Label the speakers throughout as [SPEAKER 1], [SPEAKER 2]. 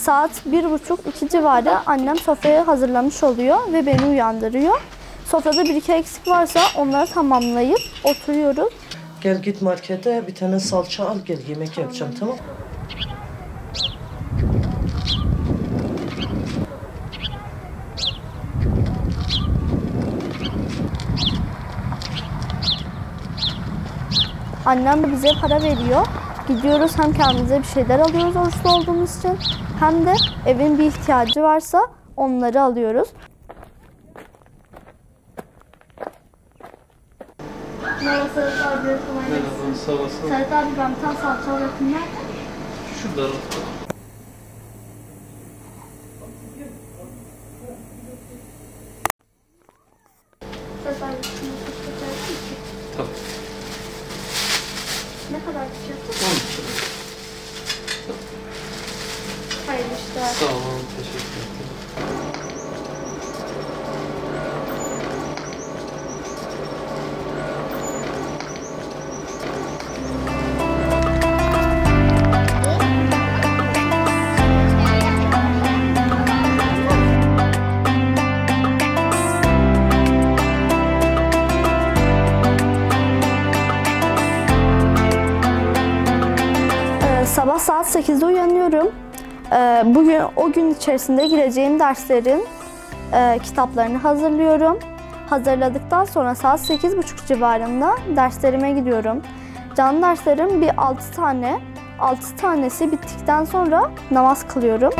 [SPEAKER 1] Saat 1.30-2 civarı annem sofrayı hazırlamış oluyor ve beni uyandırıyor. Sofrada bir iki eksik varsa onları tamamlayıp oturuyoruz.
[SPEAKER 2] Gel git markete bir tane salça al gel, yemek yapacağım, tamam?
[SPEAKER 1] Annem de bize para veriyor. Gidiyoruz, hem kendimize bir şeyler alıyoruz oruçlu olduğumuz için, hem de evin bir ihtiyacı varsa onları alıyoruz. Merhaba Serhat abi.
[SPEAKER 3] Merhaba, sağ olasın.
[SPEAKER 1] Serhat abi, ben bir tane salça alayım.
[SPEAKER 3] Şurada.
[SPEAKER 1] Serhat abi,
[SPEAKER 3] Tamam.
[SPEAKER 1] ne kadar tutuyorsun?
[SPEAKER 3] 12 lira.
[SPEAKER 1] Hayırlı işler.
[SPEAKER 3] Sağ olun, teşekkür ederim.
[SPEAKER 1] Sabah saat 8'de uyanıyorum. Bugün o gün içerisinde gireceğim derslerin kitaplarını hazırlıyorum. Hazırladıktan sonra saat 8.30 civarında derslerime gidiyorum. Canlı derslerim bir 6 tane. 6 tanesi bittikten sonra namaz kılıyorum.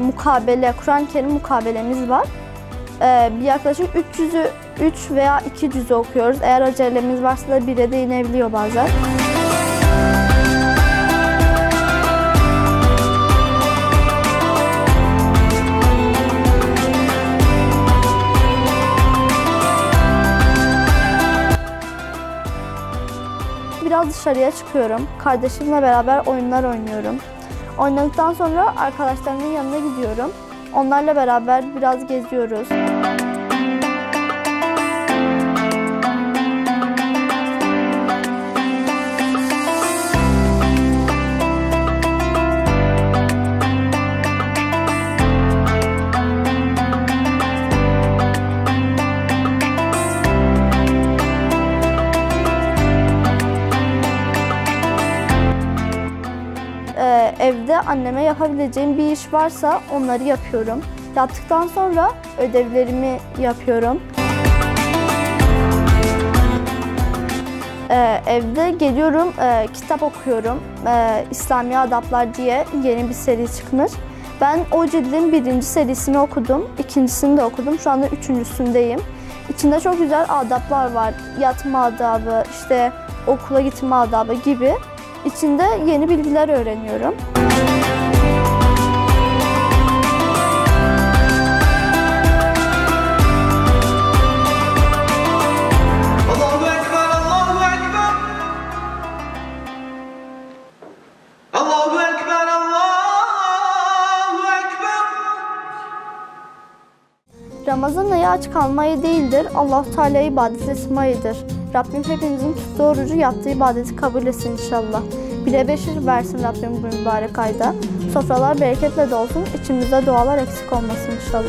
[SPEAKER 1] Mukabele, Kur'an-ı Kerim mukabelemiz var. Bir yaklaşık 3 veya 2 cüzü okuyoruz. Eğer acelemiz varsa da 1'e de inebiliyor bazen. Biraz dışarıya çıkıyorum. Kardeşimle beraber oyunlar oynuyorum. Oynadıktan sonra arkadaşlarımın yanına gidiyorum. Onlarla beraber biraz geziyoruz. Evde anneme yapabileceğim bir iş varsa onları yapıyorum. Yaptıktan sonra ödevlerimi yapıyorum. Evde geliyorum, kitap okuyorum. İslami Adaplar diye yeni bir seri çıkmış. Ben o cildin 1. serisini okudum, 2.'sini de okudum. Şu anda 3.'sündeyim. İçinde çok güzel adaplar var. Yatma adabı, işte okula gitme adabı gibi. İçinde yeni bilgiler öğreniyorum.
[SPEAKER 4] Allahu Ekber, Allahu Ekber. Allahu Ekber, Allahu Ekber.
[SPEAKER 1] Ramazan ayı aç kalma ayı değildir. Allah-u Teala'ya ibadet etme ayıdır. Rabbim hepimizin tuttuğu orucu, yaptığı ibadeti kabul etsin inşallah. Bire beşir versin Rabbim bu mübarek ayda. Sofralar bereketle dolsun, içimizde dualar eksik olmasın inşallah.